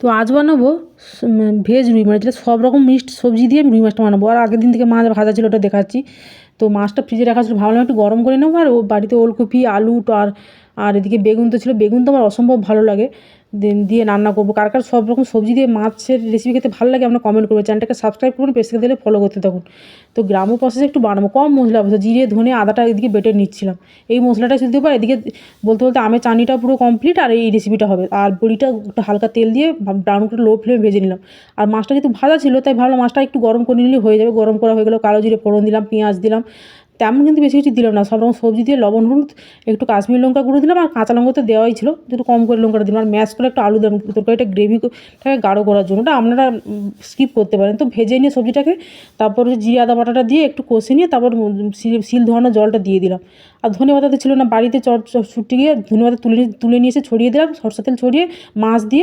তো আজ বানাবো ভেজ রুই মাছ, যেটা সব রকম মিক্সড সবজি দিয়ে আমি রুই মাছটা বানাবো। আর আগের দিন থেকে মাছ ভাজা ছিল, ওটা দেখাচ্ছি। তো মাছটা ফ্রিজে রাখা ছিল, ভাবলাম একটু গরম করে নেবো। আর ও বাড়িতে ওলকপি, আলু আর আর এদিকে বেগুন তো ছিল, বেগুন তো আমার অসম্ভব ভালো লাগে দিয়ে রান্না করবো। কার কার সব রকম সবজি দিয়ে মাছের রেসিপি খেতে ভালো লাগে আপনারা কমেন্ট করবেন। চ্যানেলটাকে সাবস্ক্রাইব করুন, পেজকে দিলে ফলো করতে থাকুন। তো গ্রাম্য প্রসেসে একটু বানাবো, কম মশলা অবশ্য, জিরে ধনে আদাটা এদিকে বেটে নিচ্ছিলাম। এই মশলাটা শুধু দেবো। এদিকে বলতে বলতে আমের চাটনিটা পুরো কমপ্লিট, আর এই রেসিপিটা হবে। আর বড়িটা একটু হালকা তেল দিয়ে ব্রাউন করে লো ফ্লেমে ভেজে নিলাম। আর মাছটা যেহেতু ভাজা ছিল, তাই ভাবলাম মাছটা একটু গরম করে নিলেই হয়ে যাবে। গরম করা হয়ে গেলো, কালো জিরে ফোড়ন দিলাম, পেঁয়াজ দিলাম। তেমন কিন্তু বেশি কিছু দিলাম না, সব রকম সবজি দিয়ে লবণ হলুদ একটু কাশ্মীর লঙ্কা গুঁড়ো দিলাম। আর কাঁচা লঙ্কা তো দেওয়াই ছিল, একটু কম করে লঙ্কাটা দিলাম। আর ম্যাশ করে একটু আলু দিলাম তরকারিটা গ্রেভিটাকে গাঢ় করার জন্য। ওটা আপনারা স্কিপ করতে পারেন। তো ভেজে নিয়ে সবজিটাকে, তারপর জিরে আদা বাটাটা দিয়ে একটু কষে নিয়ে তারপর শিল ধোয়ানো জলটা দিয়ে দিলাম। আর ধনেপাতা তো ছিল না বাড়িতে, ছুটতে গিয়ে ধনেপাতা তুলে নিয়ে এসে ছড়িয়ে দিলাম, সরষের তেল ছড়িয়ে মাছ দিয়ে